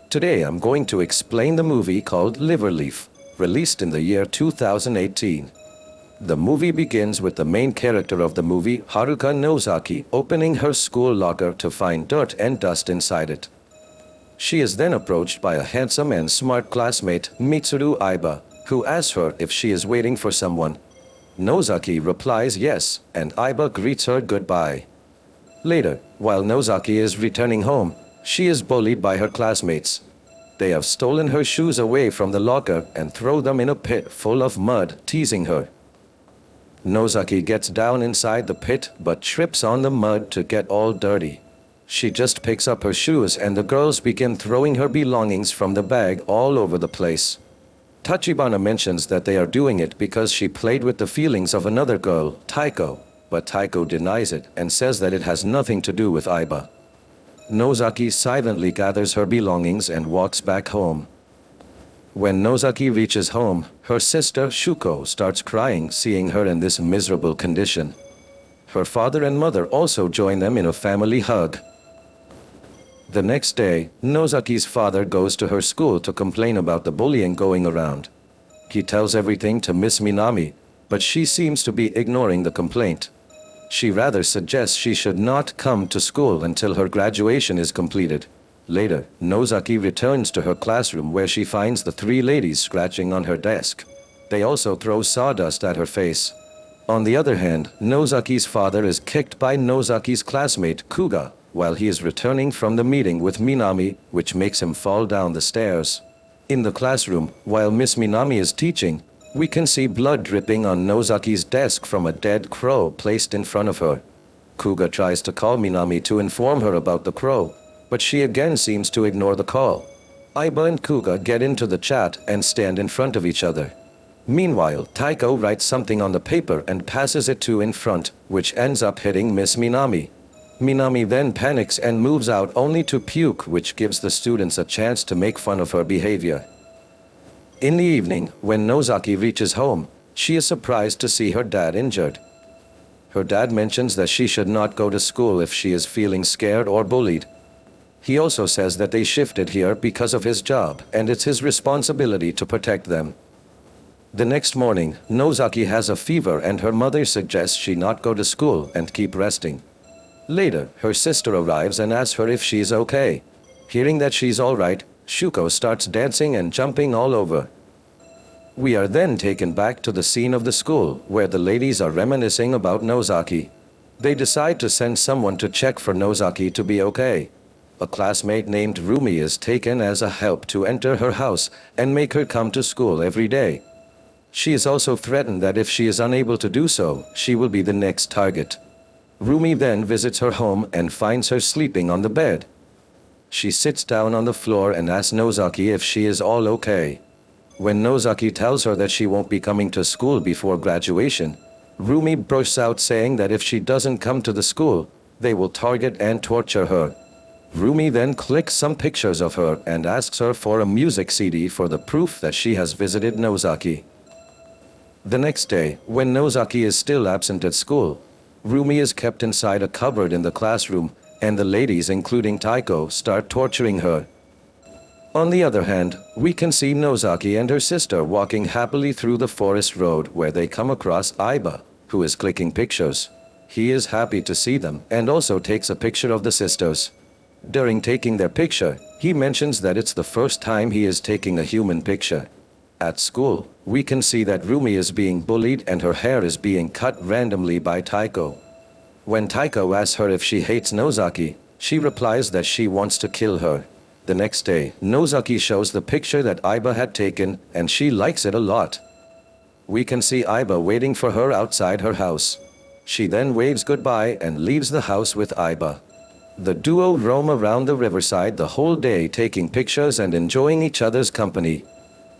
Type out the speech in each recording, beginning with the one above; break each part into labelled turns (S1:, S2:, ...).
S1: Today I'm going to explain the movie called Liverleaf, released in the year 2018. The movie begins with the main character of the movie, Haruka Nozaki, opening her school locker to find dirt and dust inside it. She is then approached by a handsome and smart classmate, Mitsuru Aiba, who asks her if she is waiting for someone. Nozaki replies yes, and Aiba greets her goodbye. Later, while Nozaki is returning home, she is bullied by her classmates. They have stolen her shoes away from the locker and throw them in a pit full of mud, teasing her. Nozaki gets down inside the pit but trips on the mud to get all dirty. She just picks up her shoes and the girls begin throwing her belongings from the bag all over the place. Tachibana mentions that they are doing it because she played with the feelings of another girl, Taiko, but Taiko denies it and says that it has nothing to do with Aiba. Nozaki silently gathers her belongings and walks back home. When Nozaki reaches home, her sister Shuko starts crying seeing her in this miserable condition. Her father and mother also join them in a family hug. The next day, Nozaki's father goes to her school to complain about the bullying going around. He tells everything to Miss Minami, but she seems to be ignoring the complaint. She rather suggests she should not come to school until her graduation is completed. Later, Nozaki returns to her classroom where she finds the three ladies scratching on her desk. They also throw sawdust at her face. On the other hand, Nozaki's father is kicked by Nozaki's classmate Kuga while he is returning from the meeting with Minami, which makes him fall down the stairs. In the classroom, while Miss Minami is teaching, we can see blood dripping on Nozaki's desk from a dead crow placed in front of her. Kuga tries to call Minami to inform her about the crow, but she again seems to ignore the call. Aiba and Kuga get into the chat and stand in front of each other. Meanwhile, Taiko writes something on the paper and passes it to in front, which ends up hitting Miss Minami. Minami then panics and moves out only to puke, which gives the students a chance to make fun of her behavior. In the evening, when Nozaki reaches home, she is surprised to see her dad injured. Her dad mentions that she should not go to school if she is feeling scared or bullied. He also says that they shifted here because of his job, and it's his responsibility to protect them. The next morning, Nozaki has a fever and her mother suggests she not go to school and keep resting. Later, her sister arrives and asks her if she's okay. Hearing that she's alright, Shuko starts dancing and jumping all over. We are then taken back to the scene of the school, where the ladies are reminiscing about Nozaki. They decide to send someone to check for Nozaki to be okay. A classmate named Rumi is taken as a help to enter her house and make her come to school every day. She is also threatened that if she is unable to do so, she will be the next target. Rumi then visits her home and finds her sleeping on the bed. She sits down on the floor and asks Nozaki if she is all okay. When Nozaki tells her that she won't be coming to school before graduation, Rumi bursts out saying that if she doesn't come to the school, they will target and torture her. Rumi then clicks some pictures of her and asks her for a music CD for the proof that she has visited Nozaki. The next day, when Nozaki is still absent at school, Rumi is kept inside a cupboard in the classroom, and the ladies, including Taiko, start torturing her. On the other hand, we can see Nozaki and her sister walking happily through the forest road where they come across Aiba, who is clicking pictures. He is happy to see them and also takes a picture of the sisters. During taking their picture, he mentions that it's the first time he is taking a human picture. At school, we can see that Rumi is being bullied and her hair is being cut randomly by Taiko. When Taiko asks her if she hates Nozaki, she replies that she wants to kill her. The next day, Nozaki shows the picture that Aiba had taken and she likes it a lot. We can see Aiba waiting for her outside her house. She then waves goodbye and leaves the house with Aiba. The duo roam around the riverside the whole day taking pictures and enjoying each other's company.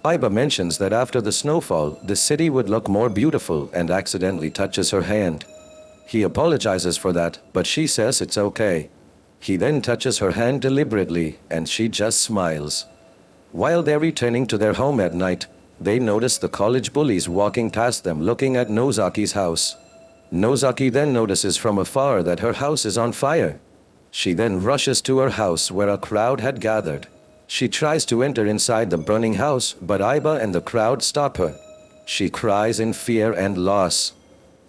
S1: Aiba mentions that after the snowfall, the city would look more beautiful and accidentally touches her hand. He apologizes for that, but she says it's okay. He then touches her hand deliberately, and she just smiles. While they're returning to their home at night, they notice the college bullies walking past them looking at Nozaki's house. Nozaki then notices from afar that her house is on fire. She then rushes to her house where a crowd had gathered. She tries to enter inside the burning house, but Aiba and the crowd stop her. She cries in fear and loss.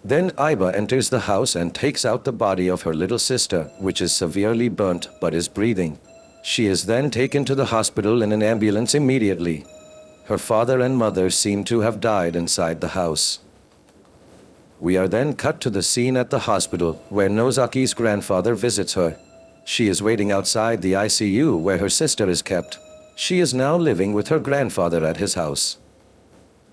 S1: Then Aiba enters the house and takes out the body of her little sister, which is severely burnt but is breathing. She is then taken to the hospital in an ambulance immediately. Her father and mother seem to have died inside the house. We are then cut to the scene at the hospital, where Nozaki's grandfather visits her. She is waiting outside the ICU where her sister is kept. She is now living with her grandfather at his house.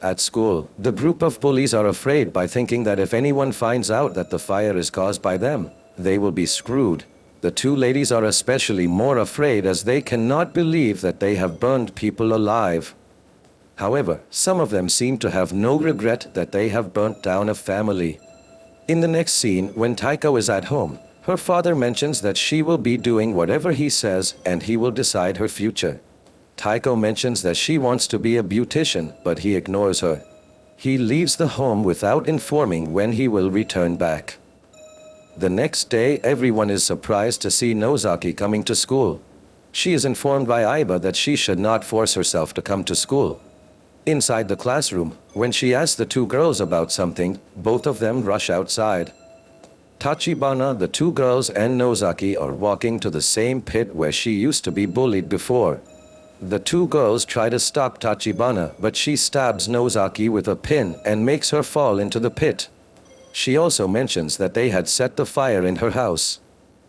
S1: At school, the group of bullies are afraid by thinking that if anyone finds out that the fire is caused by them, they will be screwed. The two ladies are especially more afraid as they cannot believe that they have burned people alive. However, some of them seem to have no regret that they have burnt down a family. In the next scene, when Taiko is at home, her father mentions that she will be doing whatever he says and he will decide her future. Taiko mentions that she wants to be a beautician, but he ignores her. He leaves the home without informing when he will return back. The next day, everyone is surprised to see Nozaki coming to school. She is informed by Aiba that she should not force herself to come to school. Inside the classroom, when she asks the two girls about something, both of them rush outside. Tachibana, the two girls, and Nozaki are walking to the same pit where she used to be bullied before. The two girls try to stop Tachibana, but she stabs Nozaki with a pin and makes her fall into the pit. She also mentions that they had set the fire in her house.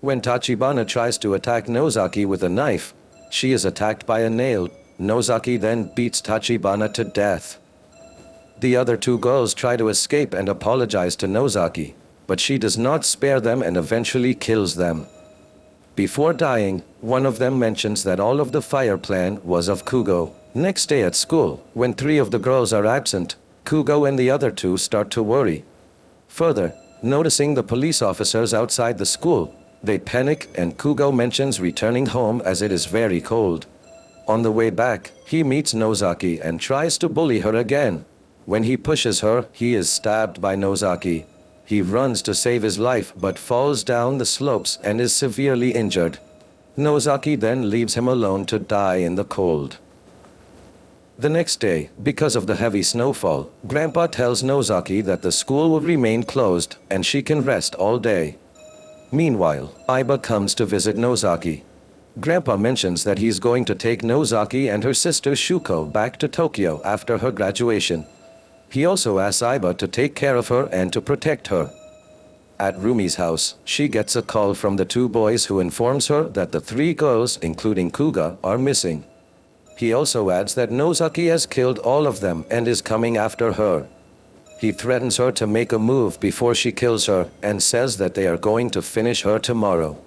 S1: When Tachibana tries to attack Nozaki with a knife, she is attacked by a nail. Nozaki then beats Tachibana to death. The other two girls try to escape and apologize to Nozaki, but she does not spare them and eventually kills them. Before dying, one of them mentions that all of the fire plan was of Kugo. Next day at school, when three of the girls are absent, Kugo and the other two start to worry. Further, noticing the police officers outside the school, they panic and Kugo mentions returning home as it is very cold. On the way back, he meets Nozaki and tries to bully her again. When he pushes her, he is stabbed by Nozaki. He runs to save his life but falls down the slopes and is severely injured. Nozaki then leaves him alone to die in the cold. The next day, because of the heavy snowfall, Grandpa tells Nozaki that the school will remain closed and she can rest all day. Meanwhile, Aiba comes to visit Nozaki. Grandpa mentions that he's going to take Nozaki and her sister Shuko back to Tokyo after her graduation. He also asks Aiba to take care of her and to protect her. At Rumi's house, she gets a call from the two boys who informs her that the three girls, including Kuga, are missing. He also adds that Nozaki has killed all of them and is coming after her. He threatens her to make a move before she kills her and says that they are going to finish her tomorrow.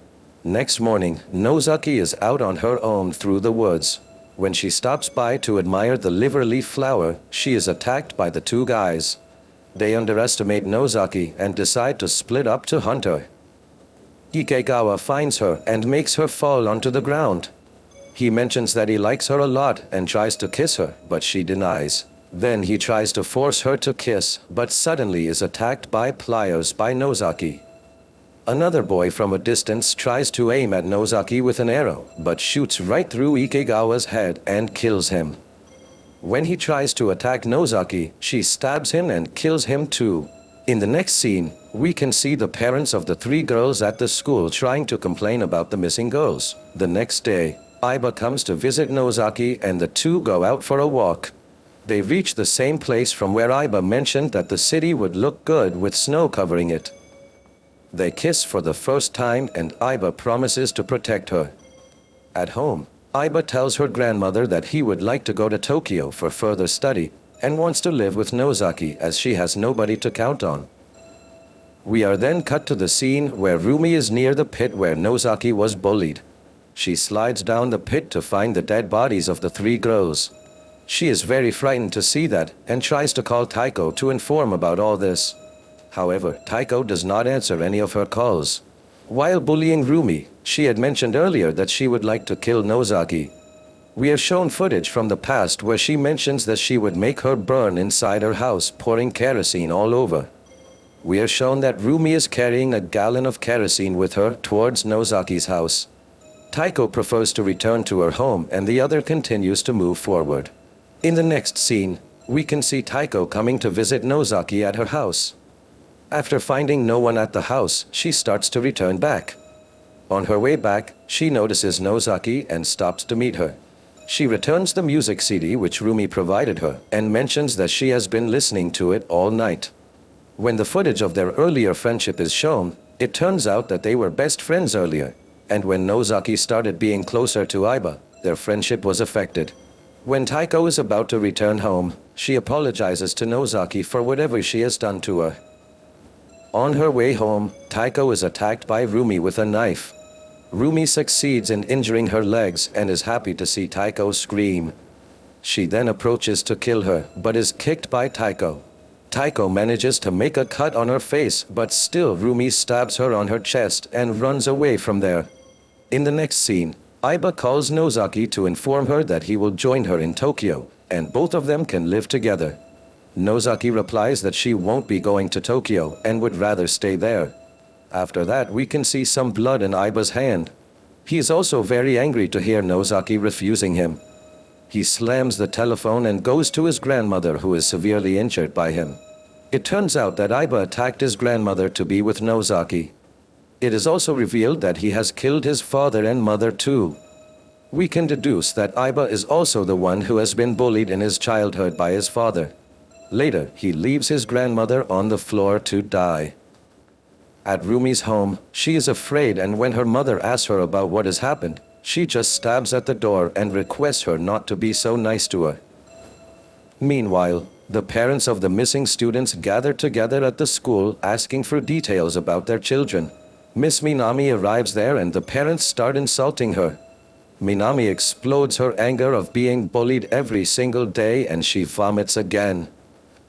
S1: Next morning, Nozaki is out on her own through the woods. When she stops by to admire the liver leaf flower, she is attacked by the two guys. They underestimate Nozaki and decide to split up to hunt her. Ikegawa finds her and makes her fall onto the ground. He mentions that he likes her a lot and tries to kiss her, but she denies. Then he tries to force her to kiss, but suddenly is attacked by pliers by Nozaki. Another boy from a distance tries to aim at Nozaki with an arrow, but shoots right through Ikegawa's head and kills him. When he tries to attack Nozaki, she stabs him and kills him too. In the next scene, we can see the parents of the three girls at the school trying to complain about the missing girls. The next day, Aiba comes to visit Nozaki and the two go out for a walk. They reach the same place from where Aiba mentioned that the city would look good with snow covering it. They kiss for the first time and Aiba promises to protect her. At home, Aiba tells her grandmother that he would like to go to Tokyo for further study and wants to live with Nozaki as she has nobody to count on. We are then cut to the scene where Rumi is near the pit where Nozaki was bullied. She slides down the pit to find the dead bodies of the three girls. She is very frightened to see that and tries to call Taiko to inform about all this. However, Taiko does not answer any of her calls. While bullying Rumi, she had mentioned earlier that she would like to kill Nozaki. We are shown footage from the past where she mentions that she would make her burn inside her house, pouring kerosene all over. We are shown that Rumi is carrying a gallon of kerosene with her towards Nozaki's house. Taiko prefers to return to her home and the other continues to move forward. In the next scene, we can see Taiko coming to visit Nozaki at her house. After finding no one at the house, she starts to return back. On her way back, she notices Nozaki and stops to meet her. She returns the music CD which Rumi provided her and mentions that she has been listening to it all night. When the footage of their earlier friendship is shown, it turns out that they were best friends earlier, and when Nozaki started being closer to Aiba, their friendship was affected. When Taiko is about to return home, she apologizes to Nozaki for whatever she has done to her. On her way home, Taiko is attacked by Rumi with a knife. Rumi succeeds in injuring her legs and is happy to see Taiko scream. She then approaches to kill her, but is kicked by Taiko. Taiko manages to make a cut on her face, but still Rumi stabs her on her chest and runs away from there. In the next scene, Aiba calls Nozaki to inform her that he will join her in Tokyo, and both of them can live together. Nozaki replies that she won't be going to Tokyo and would rather stay there. After that, we can see some blood in Aiba's hand. He is also very angry to hear Nozaki refusing him. He slams the telephone and goes to his grandmother, who is severely injured by him. It turns out that Aiba attacked his grandmother to be with Nozaki. It is also revealed that he has killed his father and mother too. We can deduce that Aiba is also the one who has been bullied in his childhood by his father. Later, he leaves his grandmother on the floor to die. At Rumi's home, she is afraid, and when her mother asks her about what has happened, she just stabs at the door and requests her not to be so nice to her. Meanwhile, the parents of the missing students gather together at the school asking for details about their children. Miss Minami arrives there and the parents start insulting her. Minami explodes her anger of being bullied every single day and she vomits again.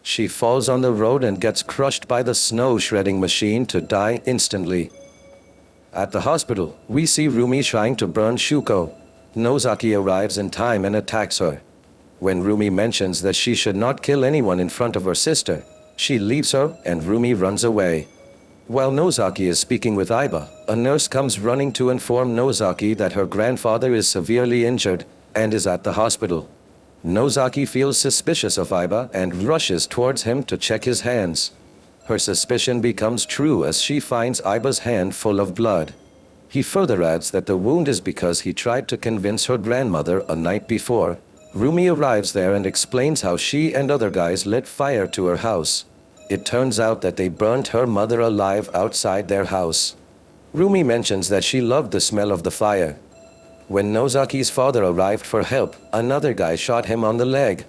S1: She falls on the road and gets crushed by the snow shredding machine to die instantly. At the hospital, we see Rumi trying to burn Shuko. Nozaki arrives in time and attacks her. When Rumi mentions that she should not kill anyone in front of her sister, she leaves her and Rumi runs away. While Nozaki is speaking with Aiba, a nurse comes running to inform Nozaki that her grandfather is severely injured and is at the hospital. Nozaki feels suspicious of Aiba and rushes towards him to check his hands. Her suspicion becomes true as she finds Aiba's hand full of blood. He further adds that the wound is because he tried to convince her grandmother a night before. Rumi arrives there and explains how she and other guys lit fire to her house. It turns out that they burnt her mother alive outside their house. Rumi mentions that she loved the smell of the fire. When Nozaki's father arrived for help, another guy shot him on the leg.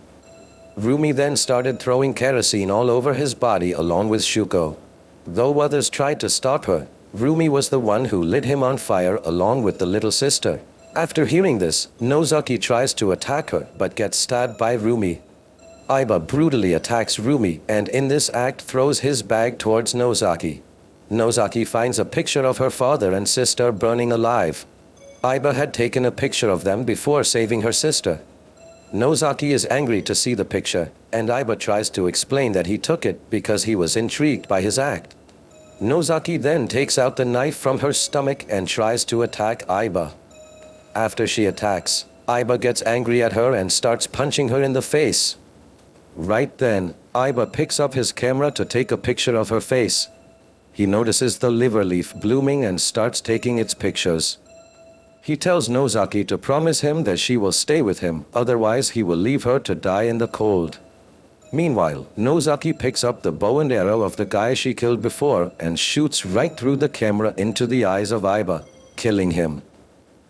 S1: Rumi then started throwing kerosene all over his body along with Shuko. Though others tried to stop her, Rumi was the one who lit him on fire along with the little sister. After hearing this, Nozaki tries to attack her but gets stabbed by Rumi. Aiba brutally attacks Rumi and in this act throws his bag towards Nozaki. Nozaki finds a picture of her father and sister burning alive. Aiba had taken a picture of them before saving her sister. Nozaki is angry to see the picture, and Aiba tries to explain that he took it because he was intrigued by his act. Nozaki then takes out the knife from her stomach and tries to attack Aiba. After she attacks, Aiba gets angry at her and starts punching her in the face. Right then, Aiba picks up his camera to take a picture of her face. He notices the liver leaf blooming and starts taking its pictures. He tells Nozaki to promise him that she will stay with him, otherwise he will leave her to die in the cold. Meanwhile, Nozaki picks up the bow and arrow of the guy she killed before and shoots right through the camera into the eyes of Aiba, killing him.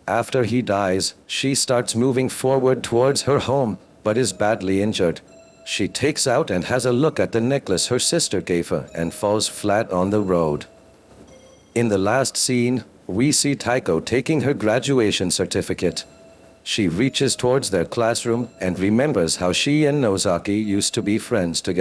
S1: After he dies, she starts moving forward towards her home, but is badly injured. She takes out and has a look at the necklace her sister gave her and falls flat on the road. In the last scene, we see Taiko taking her graduation certificate. She reaches towards their classroom and remembers how she and Nozaki used to be friends together.